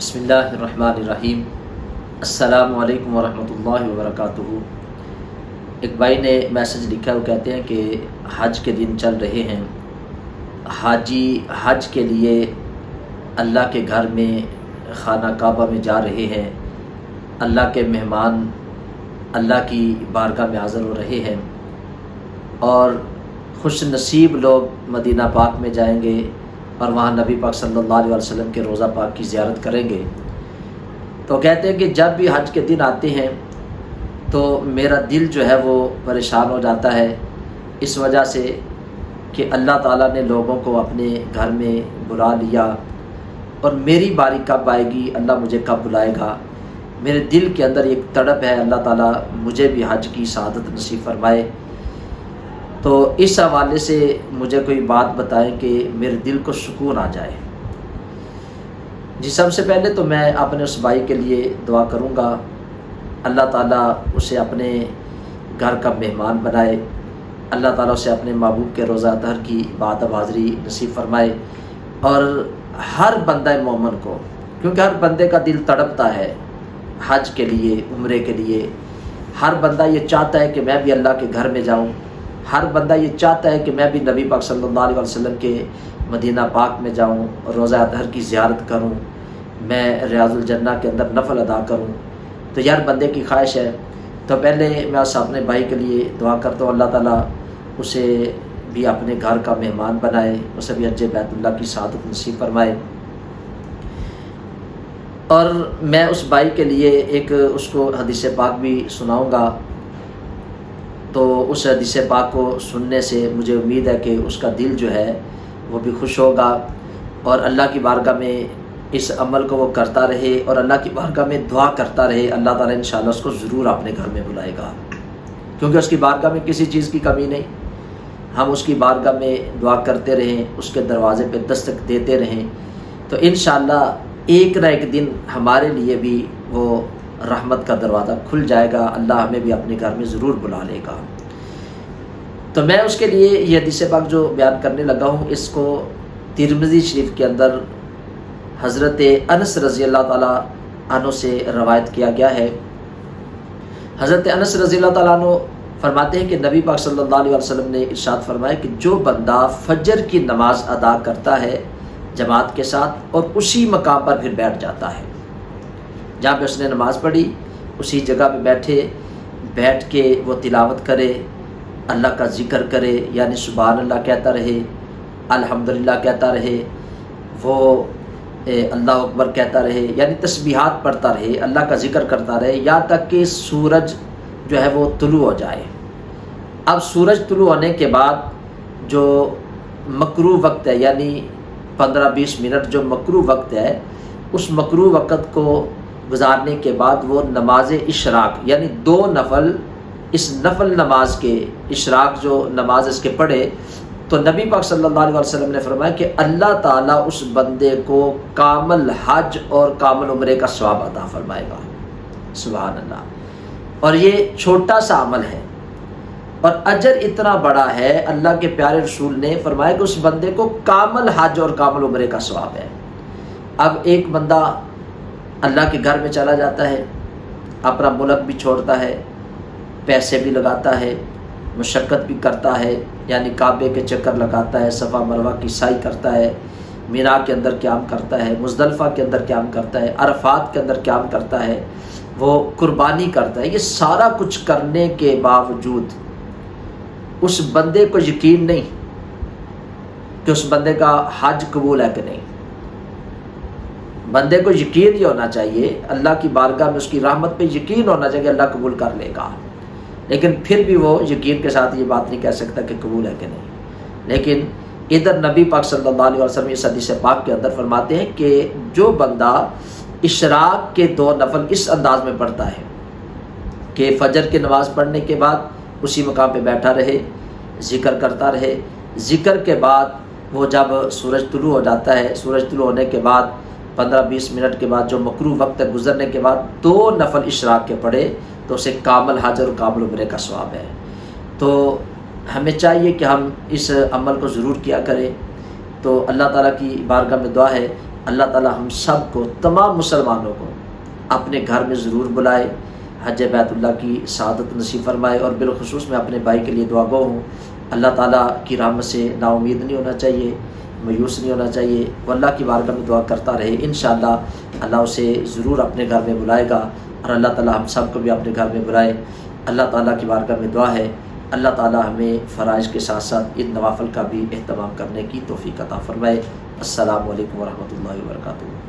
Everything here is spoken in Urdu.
بسم اللہ الرحمن الرحیم۔ السلام علیکم ورحمۃ اللہ وبرکاتہ۔ ایک بھائی نے میسج لکھا، وہ کہتے ہیں کہ حج کے دن چل رہے ہیں، حاجی حج کے لیے اللہ کے گھر میں خانہ کعبہ میں جا رہے ہیں، اللہ کے مہمان اللہ کی بارگاہ میں حاضر ہو رہے ہیں، اور خوش نصیب لوگ مدینہ پاک میں جائیں گے اور وہاں نبی پاک صلی اللہ علیہ وسلم کے روضہ پاک کی زیارت کریں گے۔ تو کہتے ہیں کہ جب بھی حج کے دن آتے ہیں تو میرا دل جو ہے وہ پریشان ہو جاتا ہے، اس وجہ سے کہ اللہ تعالیٰ نے لوگوں کو اپنے گھر میں بلا لیا، اور میری باری کب آئے گی، اللہ مجھے کب بلائے گا۔ میرے دل کے اندر ایک تڑپ ہے، اللہ تعالیٰ مجھے بھی حج کی سعادت نصیب فرمائے۔ تو اس حوالے سے مجھے کوئی بات بتائیں کہ میرے دل کو سکون آ جائے۔ جی، سب سے پہلے تو میں اپنے اس بھائی کے لیے دعا کروں گا، اللہ تعالیٰ اسے اپنے گھر کا مہمان بنائے، اللہ تعالیٰ اسے اپنے محبوب کے روضہ طاہر کی بات حاضری نصیب فرمائے، اور ہر بندہ مومن کو، کیونکہ ہر بندے کا دل تڑپتا ہے حج کے لیے، عمرے کے لیے۔ ہر بندہ یہ چاہتا ہے کہ میں بھی اللہ کے گھر میں جاؤں، ہر بندہ یہ چاہتا ہے کہ میں بھی نبی پاک صلی اللہ علیہ وسلم کے مدینہ پاک میں جاؤں، روضہ طاہر کی زیارت کروں، میں ریاض الجنہ کے اندر نفل ادا کروں۔ تو یہ ہر بندے کی خواہش ہے۔ تو پہلے میں اس اپنے بھائی کے لیے دعا کرتا ہوں، اللہ تعالیٰ اسے بھی اپنے گھر کا مہمان بنائے، اسے بھی حج بیت اللہ کی سعادت نصیب فرمائے۔ اور میں اس بھائی کے لیے ایک اس کو حدیث پاک بھی سناؤں گا، تو اس حدیث پاک کو سننے سے مجھے امید ہے کہ اس کا دل جو ہے وہ بھی خوش ہوگا، اور اللہ کی بارگاہ میں اس عمل کو وہ کرتا رہے، اور اللہ کی بارگاہ میں دعا کرتا رہے۔ اللہ تعالیٰ انشاءاللہ اس کو ضرور اپنے گھر میں بلائے گا، کیونکہ اس کی بارگاہ میں کسی چیز کی کمی نہیں۔ ہم اس کی بارگاہ میں دعا کرتے رہیں، اس کے دروازے پہ دستک دیتے رہیں، تو انشاءاللہ ایک نہ ایک دن ہمارے لیے بھی وہ رحمت کا دروازہ کھل جائے گا، اللہ ہمیں بھی اپنے گھر میں ضرور بلا لے گا۔ تو میں اس کے لیے یہ حدیث پاک جو بیان کرنے لگا ہوں، اس کو ترمذی شریف کے اندر حضرت انس رضی اللہ تعالیٰ عنہ سے روایت کیا گیا ہے۔ حضرت انس رضی اللہ تعالیٰ عنہ فرماتے ہیں کہ نبی پاک صلی اللہ علیہ وسلم نے ارشاد فرمایا کہ جو بندہ فجر کی نماز ادا کرتا ہے جماعت کے ساتھ، اور اسی مقام پر پھر بیٹھ جاتا ہے جہاں پہ اس نے نماز پڑھی، اسی جگہ پہ بیٹھ کے وہ تلاوت کرے، اللہ کا ذکر کرے، یعنی سبحان اللہ کہتا رہے، الحمدللہ کہتا رہے، وہ اللہ اکبر کہتا رہے، یعنی تسبیحات پڑھتا رہے، اللہ کا ذکر کرتا رہے، یہاں تک کہ سورج جو ہے وہ طلوع ہو جائے۔ اب سورج طلوع ہونے کے بعد جو مکروہ وقت ہے، یعنی 15-20 منٹ جو مکروہ وقت ہے، اس مکروہ وقت کو گزارنے کے بعد وہ نماز اشراق، یعنی 2 نفل، اس نفل نماز کے اشراق جو نماز اس کے پڑھے، تو نبی پاک صلی اللہ علیہ وسلم نے فرمایا کہ اللہ تعالیٰ اس بندے کو کامل حج اور کامل عمرے کا ثواب عطا فرمائے گا۔ سبحان اللہ۔ اور یہ چھوٹا سا عمل ہے، اور اجر اتنا بڑا ہے، اللہ کے پیارے رسول نے فرمایا کہ اس بندے کو کامل حج اور کامل عمرے کا ثواب ہے۔ اب ایک بندہ اللہ کے گھر میں چلا جاتا ہے، اپنا ملک بھی چھوڑتا ہے، پیسے بھی لگاتا ہے، مشقت بھی کرتا ہے، یعنی کعبے کے چکر لگاتا ہے، صفا مروہ کی سعی کرتا ہے، مینا کے اندر قیام کرتا ہے، مزدلفہ کے اندر قیام کرتا ہے، عرفات کے اندر قیام کرتا ہے، وہ قربانی کرتا ہے۔ یہ سارا کچھ کرنے کے باوجود اس بندے کو یقین نہیں کہ اس بندے کا حج قبول ہے کہ نہیں۔ بندے کو یقین یہ ہونا چاہیے، اللہ کی بارگاہ میں اس کی رحمت پہ یقین ہونا چاہیے کہ اللہ قبول کر لے گا، لیکن پھر بھی وہ یقین کے ساتھ یہ بات نہیں کہہ سکتا کہ قبول ہے کہ نہیں۔ لیکن ادھر نبی پاک صلی اللہ علیہ وسلم اس حدیث پاک کے اندر فرماتے ہیں کہ جو بندہ اشراق کے 2 نفل اس انداز میں پڑھتا ہے کہ فجر کی نماز پڑھنے کے بعد اسی مقام پہ بیٹھا رہے، ذکر کرتا رہے، ذکر کے بعد وہ جب سورج طلوع ہو جاتا ہے، سورج طلوع ہونے کے بعد 15-20 منٹ کے بعد جو مکروہ وقت ہے گزرنے کے بعد 2 نفل اشراق کے پڑھے، تو اسے کامل حج اور کامل عمرے کا ثواب ہے۔ تو ہمیں چاہیے کہ ہم اس عمل کو ضرور کیا کریں۔ تو اللہ تعالیٰ کی بارگاہ میں دعا ہے اللہ تعالی ہم سب کو، تمام مسلمانوں کو اپنے گھر میں ضرور بلائے، حج بیت اللہ کی سعادت نصیب فرمائے۔ اور بالخصوص میں اپنے بھائی کے لیے دعا گو ہوں، اللہ تعالیٰ کی رحمت سے نا امید نہیں ہونا چاہیے، مایوس نہیں ہونا چاہیے، وہ اللہ کی بارگاہ میں دعا کرتا رہے، انشاءاللہ اللہ اسے ضرور اپنے گھر میں بلائے گا، اور اللہ تعالیٰ ہم سب کو بھی اپنے گھر میں بلائے۔ اللہ تعالیٰ کی بارگاہ میں دعا ہے، اللہ تعالیٰ ہمیں فرائض کے ساتھ ساتھ ان نوافل کا بھی اہتمام کرنے کی توفیق عطا فرمائے۔ السلام علیکم ورحمۃ اللہ وبرکاتہ۔